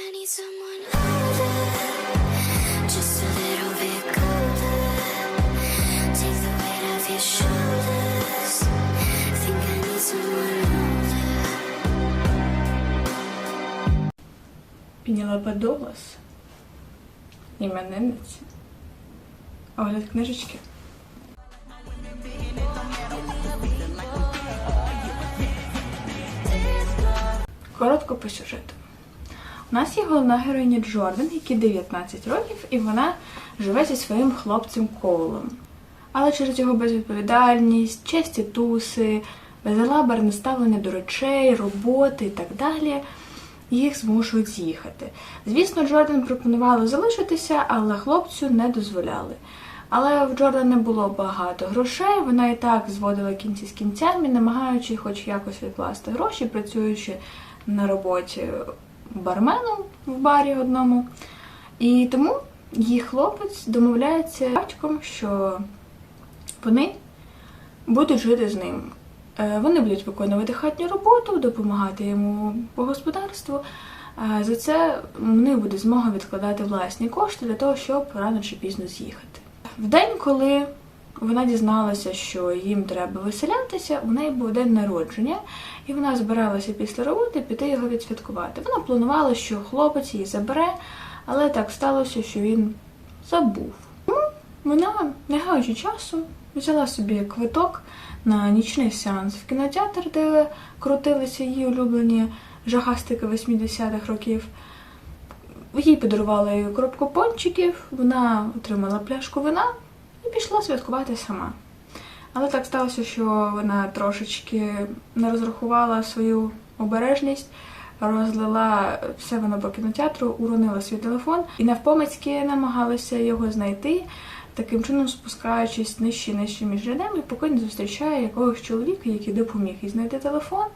I need someone older, just a little bit colder. Take the weight off your shoulders. Think I need someone older. Пенелопа Дуглас, іменинниця, огляд книжечки. Коротко по сюжету. У нас є головна героїня Джордан, якій 19 років, і вона живе зі своїм хлопцем Коулом. Але через його безвідповідальність, часті туси, безалаберне ставлення до речей, роботи і так далі, їх змушують з'їхати. Звісно, Джордан пропонувала залишитися, але хлопцю не дозволяли. Але в Джордан не було багато грошей, вона і так зводила кінці з кінцями, намагаючи хоч якось відкласти гроші, працюючи на роботі барменом в барі одному. І тому її хлопець домовляється з батьком, що вони будуть жити з ним. Вони будуть виконувати хатню роботу, допомагати йому по господарству. За це в них буде змога відкладати власні кошти для того, щоб рано чи пізно з'їхати. В день, коли вона дізналася, що їм треба виселятися, у неї був день народження, і вона збиралася після роботи піти його відсвяткувати. Вона планувала, що хлопець її забере, але так сталося, що він забув. Тому вона, не гаючи часу, взяла собі квиток на нічний сеанс в кінотеатр, де крутилися її улюблені жахастики 80-х років. Їй подарували коробку пончиків, вона отримала пляшку вина і пішла святкувати сама. Але так сталося, що вона трошечки не розрахувала свою обережність, розлила все вино по кінотеатру, уронила свій телефон і навпомацьки намагалася його знайти, таким чином спускаючись нижче між рядами, поки не зустрічає якогось чоловіка, який допоміг їй знайти телефон,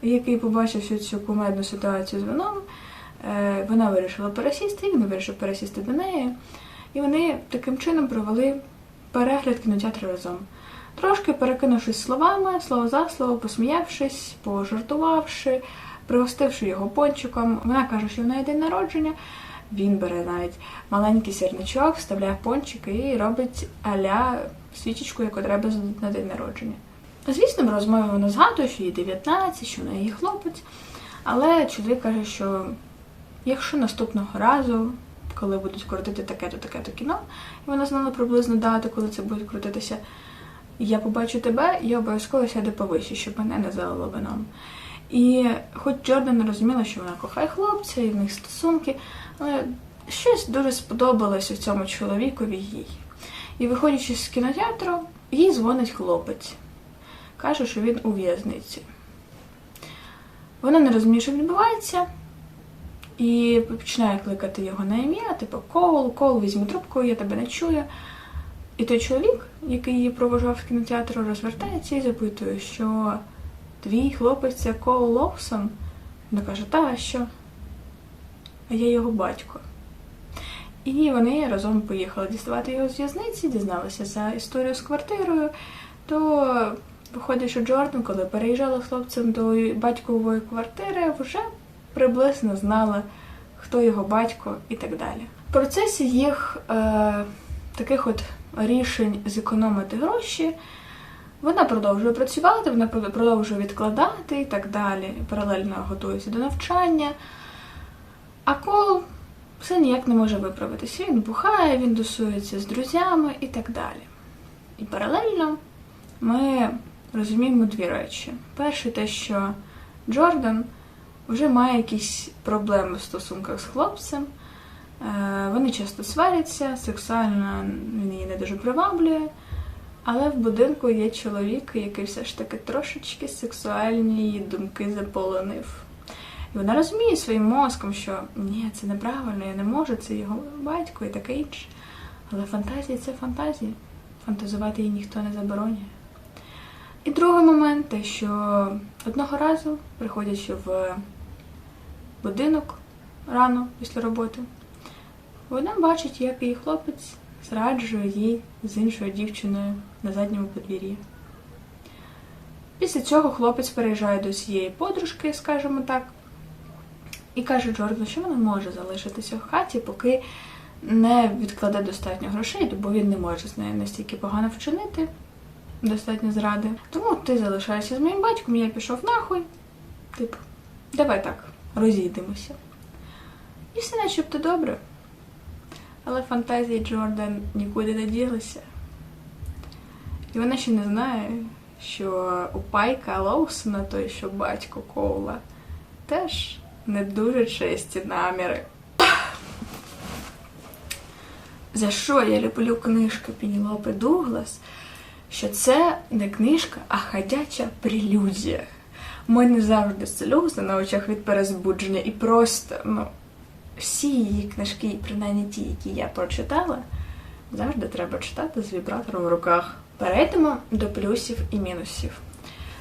який побачив всю цю кумедну ситуацію з вином. Вона вирішила пересісти, він вирішив пересісти до неї. І вони таким чином провели перегляд кінотеатру разом. Трошки перекинувшись словами, слово за слово, посміявшись, пожартувавши, пригостивши його пончиком. Вона каже, що в неї день народження. Він бере навіть маленький сірничок, вставляє пончики і робить а-ля свічечку, яку треба на день народження. Звісно, в розмові вона згадує, що їй 19, що вона її хлопець. Але чоловік каже, що якщо наступного разу, коли будуть крутити таке-то кіно, і вона знала приблизно дату, коли це буде крутитися, я побачу тебе, і обов'язково сяду повище, щоб мене не залило вином. І хоч Джордан не розуміла, що вона кохає хлопця, і в них стосунки, але щось дуже сподобалось у цьому чоловікові їй. І виходячи з кінотеатру, їй дзвонить хлопець. Каже, що він у в'язниці. Вона не розуміє, що відбувається, і починає кликати його на ім'я, типу Коул, візьми трубку, я тебе не чую. І той чоловік, який її провожав в кінотеатру, розвертається і запитує, що твій хлопець – це Коул Лоусон? Вона каже, та, а що? А я його батько. І вони разом поїхали діставати його з в'язниці, дізналися за історію з квартирою, то виходить, що Джордан, коли переїжджала хлопцем до батькової квартири, вже приблизно знала, хто його батько і так далі. В процесі їх таких от рішень зекономити гроші вона продовжує працювати, вона продовжує відкладати і так далі. Паралельно готується до навчання. А Коул все ніяк не може виправитися. Він бухає, він тусується з друзями і так далі. І паралельно ми розуміємо дві речі. Перше те, що Джордан вже має якісь проблеми в стосунках з хлопцем. Вони часто сваряться, сексуально він її не дуже приваблює. Але в будинку є чоловік, який все ж таки трошечки сексуальні її думки заполонив. І вона розуміє своїм мозком, що ні, це неправильно, я не можу, це його батько і таке інше. Але фантазії – це фантазії. Фантазувати їй ніхто не заборонює. І другий момент, те, що одного разу, приходячи в будинок рано після роботи, вона бачить, як її хлопець зраджує їй з іншою дівчиною на задньому подвір'ї. Після цього хлопець переїжджає до цієї подружки, скажімо так, І каже Джордану, що вона може залишитися в хаті, поки не відкладе достатньо грошей, бо він не може з нею настільки погано вчинити, достатньо зради. Тому ти залишаєшся з моїм батьком, я пішов нахуй. Типу, давай так, розійдемося. І все начебто добре. Але фантазії Джордан нікуди не ділися. І вона ще не знає, що у Пайка Лоусона, той, що батько Коула, теж не дуже чисті наміри. За що я люблю книжки Пенелопи Дуглас? Що це не книжка, а ходяча прелюдія. У мене завжди сльози на очах від перезбудження. І просто, всі її книжки, принаймні ті, які я прочитала, завжди треба читати з вібратором в руках. Перейдемо до плюсів і мінусів.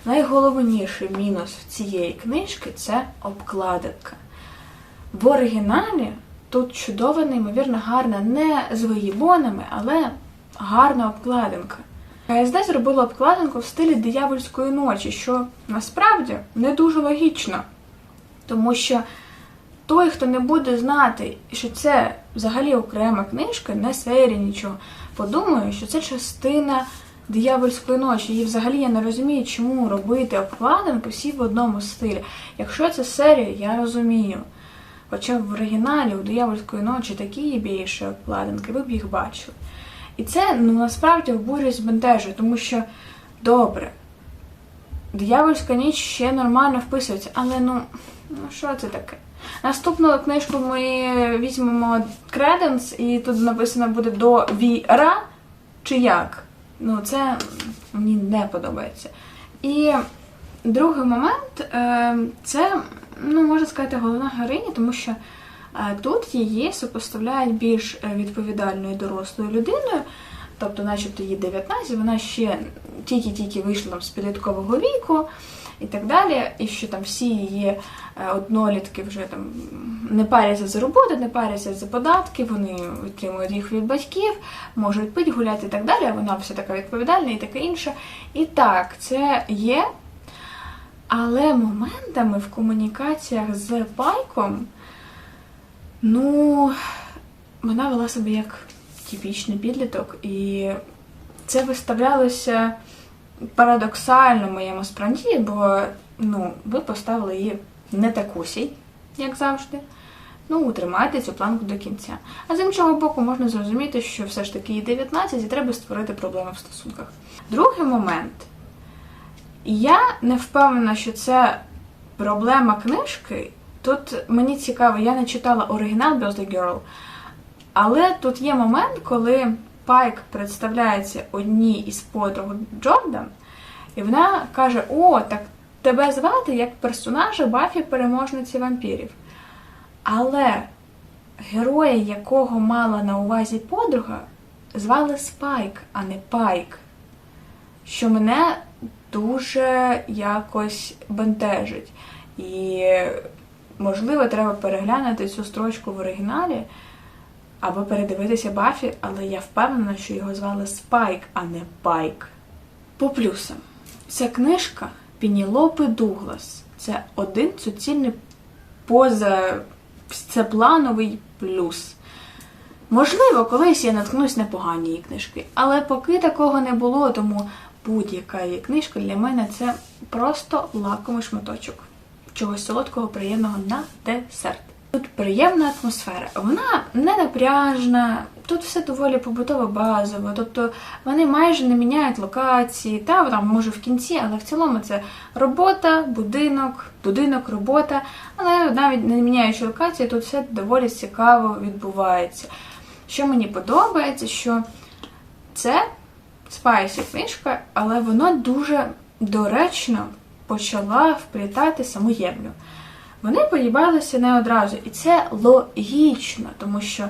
Найголовніший мінус цієї книжки – це обкладинка. В оригіналі тут чудова, неймовірно гарна, не з вигібонами, але гарна обкладинка. КСД зробила обкладинку в стилі диявольської ночі, що насправді не дуже логічно. Тому що той, хто не буде знати, що це взагалі окрема книжка, не серія, нічого, подумає, що це частина диявольської ночі. І взагалі я не розумію, чому робити обкладинку всі в одному стилі. Якщо це серія, я розумію. Хоча в оригіналі у диявольської ночі такі є більші обкладинки, ви б їх бачили. І це, насправді, обурює, збентежує, тому що, добре, диявольська ніч ще нормально вписується, але, що це таке? Наступну книжку ми візьмемо Креденс, і тут написано буде «Довіра» чи як? Це мені не подобається. І другий момент – це, можна сказати, головна героїня, тому що тут її супоставляють більш відповідальною дорослою людиною, тобто начебто їй 19, вона ще тільки-тільки вийшла з підліткового віку і так далі, і що там всі її однолітки вже там не паряться за роботу, не паряться за податки, вони отримують їх від батьків, можуть пити, гуляти і так далі, а вона вся така відповідальна і таке інше. І так, це є, але моментами в комунікаціях з Пайком, вона вела себе як типічний підліток, і це виставлялося парадоксально в моєму сприйнятті, бо, ви поставили її не такусій, як завжди. Тримайте цю планку до кінця. А з іншого боку, можна зрозуміти, що все ж таки їй 19 і треба створити проблеми в стосунках. Другий момент. Я не впевнена, що це проблема книжки. Тут мені цікаво, я не читала оригінал Birthday Girl, але тут є момент, коли Пайк представляється одній із подруг Джордан, і вона каже: «О, так тебе звати як персонажа Баффі переможниці вампірів». Але героя, якого мала на увазі подруга, звали Спайк, а не Пайк, що мене дуже якось бентежить. І, можливо, треба переглянути цю строчку в оригіналі, або передивитися Баффі, але я впевнена, що його звали Спайк, а не Пайк. По плюсам. Ця книжка Пенелопи Дуглас. Це один суцільний позаплановий плюс. Можливо, колись я наткнусь на погані її книжки, але поки такого не було, тому будь-яка її книжка для мене це просто лакомий шматочок чогось солодкого, приємного на десерт. Тут приємна атмосфера, вона не напряжна, тут все доволі побутово базово, тобто вони майже не міняють локації, там може в кінці, але в цілому це робота, будинок, робота, але навіть не міняючи локації, тут все доволі цікаво відбувається. Що мені подобається, що це спайсі книжка, але вона дуже доречно почала вплітати саму Євлю. Вони поїбалися не одразу, і це логічно, тому що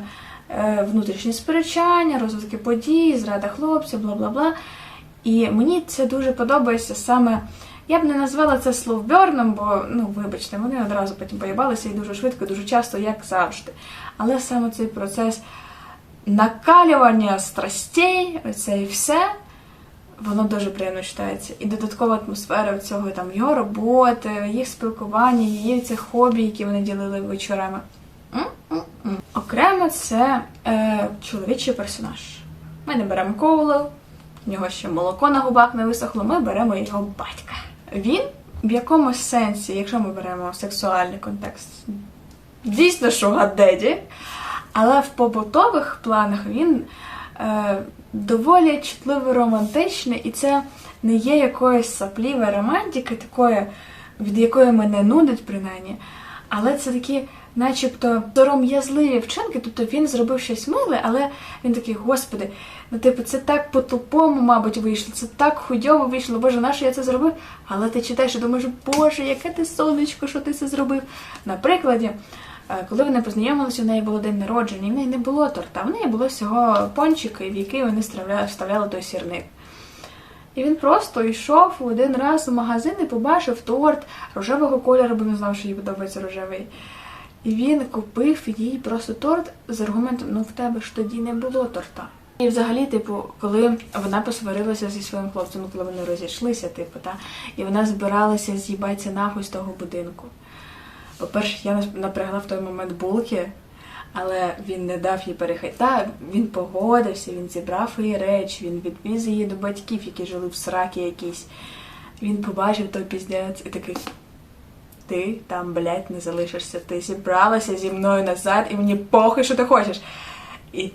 внутрішні сперечання, розвитки подій, зрада хлопця, бла-бла-бла. І мені це дуже подобається саме, я б не назвала це словберном, бо, вибачте, вони одразу потім поїбалися і дуже швидко, дуже часто, як завжди. Але саме цей процес накалювання страстей, оце і все, воно дуже приємно читається. І додаткова атмосфера цього там його роботи, їх спілкування, її це хобі, які вони ділили вечорами. Окремо це чоловічий персонаж. Ми не беремо Коула, в нього ще молоко на губах не висохло, ми беремо його батька. Він в якомусь сенсі, якщо ми беремо сексуальний контекст, дійсно шугар-деді, але в побутових планах він доволі чутливо романтичний, і це не є якоюсь саплівою романтики, такої, від якої мене нудить принаймні, але це такі начебто сором'язливі вчинки, тобто він зробив щось миле, але він такий, господи, ну типу, це так по-тупому, мабуть, вийшло, це так хуйово вийшло, боже, нащо я це зробив? Але ти читаєш і думаєш, боже, яке ти сонечко, що ти це зробив? На прикладі, коли вони познайомилися, у неї було день народження, і в неї не було торта, в неї було всього пончик, в який вони вставляли той сірник. І він просто йшов один раз у магазин і побачив торт рожевого кольору, бо він знав, що їй подобається рожевий. І він купив їй просто торт з аргументом, ну в тебе ж тоді не було торта. І взагалі, типу, коли вона посварилася зі своїм хлопцем, коли вони розійшлися, типу, і вона збиралася з'їбатися нахуй з того будинку. По-перше, я напрягла в той момент булки, але він не дав їй переїхати. Він погодився, він зібрав її речі, він відвіз її до батьків, які жили в сракі якісь. Він побачив той піздець і такий, ти там, блядь, не залишишся, ти зібралася зі мною назад і мені похуй, що ти хочеш. І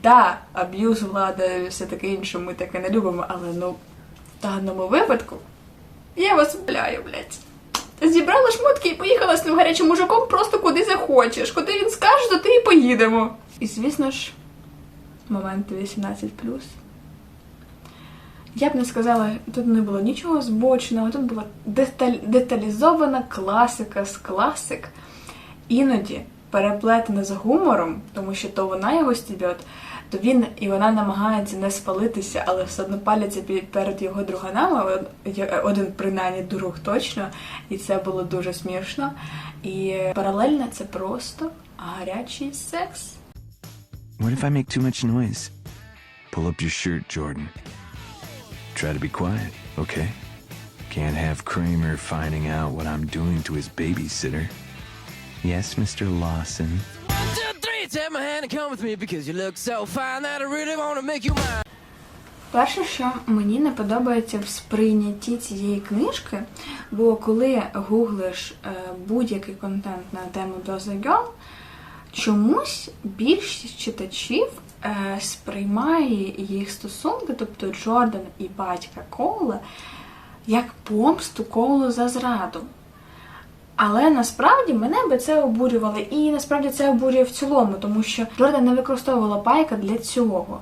аб'юз влади, все таке інше, ми таке не любимо, але в даному випадку я вас бляю, блядь. Зібрала шмотки і поїхала з тим гарячим мужиком просто куди захочеш. Куди він скаже, то ти і поїдемо. І, звісно ж, момент 18+. Я б не сказала, тут не було нічого збоченого, тут була деталізована класика з класик. Іноді переплетена з гумором, тому що то вона його стібет, то він і вона намагається не спалитися, але все одно паляться перед його друганами, один принаймні друг точно, і це було дуже смішно. І паралельно це просто гарячий секс. What if I make too much noise? Pull up your shirt, Jordan. Try to be quiet, okay? Can't have Kramer finding out what I'm doing to his babysitter. Yes, Mr. Lawson. 1, 2, 3, take my hand and come with me because you look so fine that I really want to make you mine. Перше, що мені не подобається в сприйнятті цієї книжки, бо коли гуглиш будь-який контент на тему Gossip Girl, чомусь більшість читачів сприймає їх стосунки, тобто Джордан і батька Коула, як помсту Коулу за зраду. Але насправді мене би це обурювало, і насправді це обурює в цілому, тому що Джордан не використовувала Пайка для цього.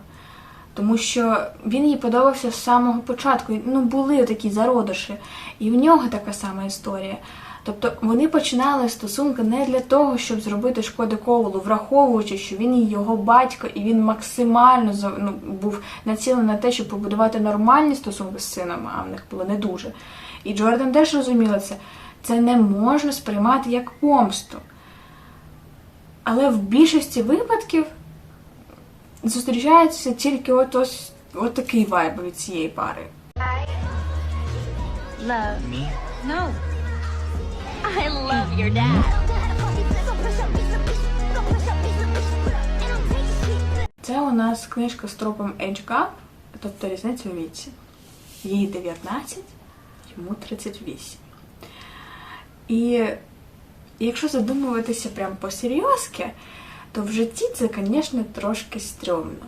Тому що він їй подобався з самого початку. Були такі зародиші. І в нього така сама історія. Тобто вони починали стосунки не для того, щоб зробити шкоди Коулу, враховуючи, що він і його батько, і він максимально був націлений на те, щоб побудувати нормальні стосунки з сином, а в них було не дуже. І Джордан теж розуміла це. Це не можна сприймати як помсту. Але в більшості випадків зустрічається тільки от такий вайб від цієї пари. Love me? No. I love your dad. Це у нас книжка з тропом Age Gap, тобто різниця у віці. Їй 19, йому 38. І якщо задумуватися прям по-серйозки, то в житті це, звісно, трошки стрьомно.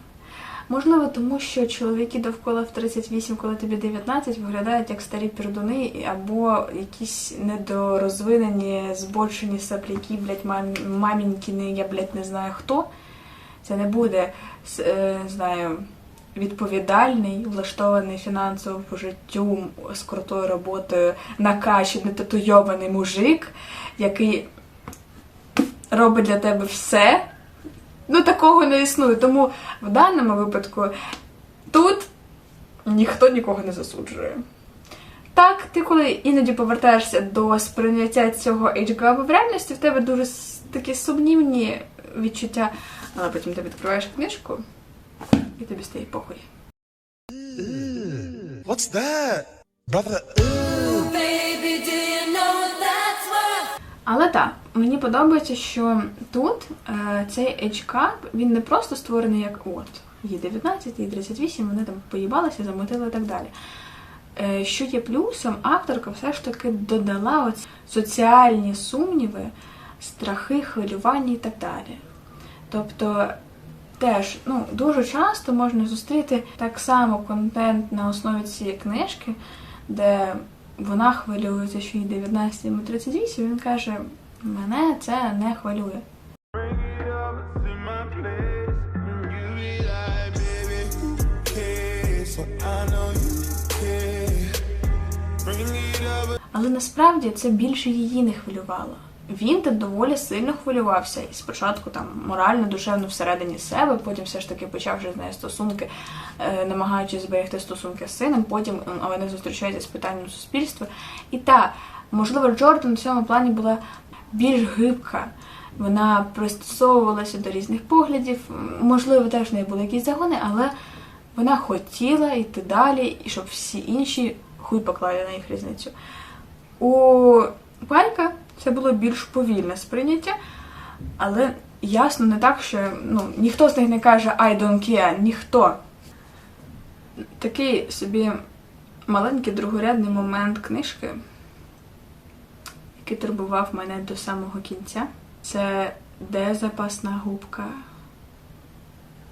Можливо, тому що чоловіки довкола в 38, коли тобі 19, виглядають як старі пердуни, або якісь недорозвинені, збочені сапляки, блядь, мамінькіни, я, блядь, не знаю хто. Це не буде, відповідальний, влаштований фінансово по життю, з крутою роботою, накачаний, татуйований мужик, який робить для тебе все. Такого не існує. Тому в даному випадку тут ніхто нікого не засуджує. Так, ти коли іноді повертаєшся до сприйняття цього age-gap в реальності, в тебе дуже такі сумнівні відчуття, але потім ти відкриваєш книжку і тобі стає похуй. What's that? Brother, Але так, мені подобається, що тут цей age-cup, він не просто створений як от, їй 19, їй 38, вони там поїбалися, замотили і так далі. Що є плюсом, авторка все ж таки додала оці соціальні сумніви, страхи, хвилювання і так далі. Тобто теж, дуже часто можна зустріти так само контент на основі цієї книжки, де вона хвилюється, що їй 19, йому 38, він каже, мене це не хвилює. Але насправді це більше її не хвилювало. Він там доволі сильно хвилювався. І спочатку там морально, душевно всередині себе, потім все ж таки почав вже з нею стосунки, намагаючись зберегти стосунки з сином, потім вони зустрічаються з питанням суспільства. І так, можливо, Джордан в цьому плані була більш гибка. Вона пристосовувалася до різних поглядів, можливо, теж в неї були якісь загони, але вона хотіла йти далі, і щоб всі інші хуй поклали на їх різницю. У Пайка це було більш повільне сприйняття, але ясно не так, що ніхто з них не каже I don't care, ніхто. Такий собі маленький другорядний момент книжки, який турбував мене до самого кінця. Це де запасна губка?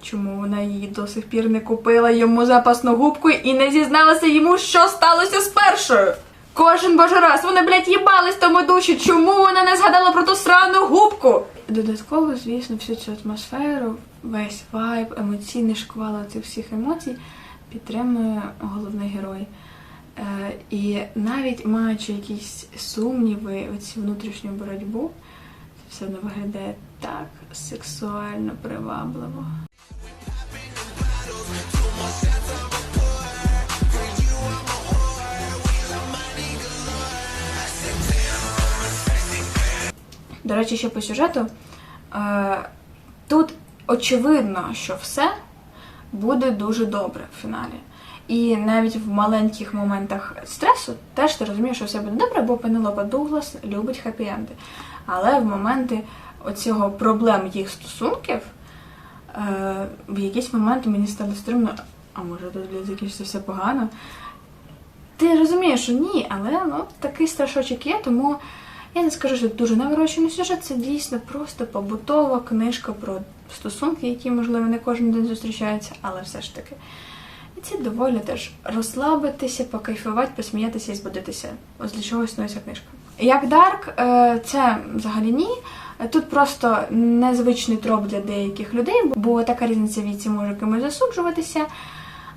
Чому вона її до сих пір не купила йому запасну губку і не зізналася йому, що сталося з першою? Кожен божий раз вони, блядь, їбались в тому душі. Чому вона не згадала про ту срану губку? Додатково, звісно, всю цю атмосферу, весь вайб, емоційний шквал цих всіх емоцій підтримує головний герой. І навіть маючи якісь сумніви, оці внутрішню боротьбу, це все одно виглядає так сексуально привабливо. До речі, ще по сюжету. Тут очевидно, що все буде дуже добре в фіналі. І навіть в маленьких моментах стресу теж ти розумієш, що все буде добре, бо Пенелопа Дуглас любить хеппі-енди. Але в моменти оцього проблем їх стосунків, в якісь моменти мені стало стримно, а може тут закінчиться все погано. Ти розумієш, що ні, але такий страшочок є, тому я не скажу, що дуже наворочений сюжет, це дійсно просто побутова книжка про стосунки, які, можливо, не кожен день зустрічаються, але все ж таки. І це доволі теж розслабитися, покайфувати, посміятися і збудитися. Ось для чого існує ця книжка. Як Дарк, це взагалі ні. Тут просто незвичний троп для деяких людей, бо така різниця в віці може кимось засуджуватися,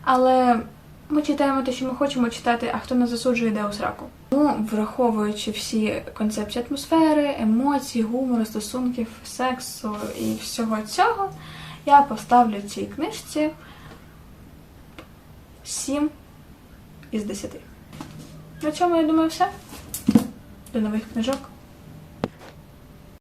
але ми читаємо те, що ми хочемо читати, а хто нас засуджує, йде у сраку. Тому, враховуючи всі концепції атмосфери, емоцій, гумору, стосунків, сексу і всього цього, я поставлю цій книжці 7 із 10. На цьому, я думаю, все. До нових книжок.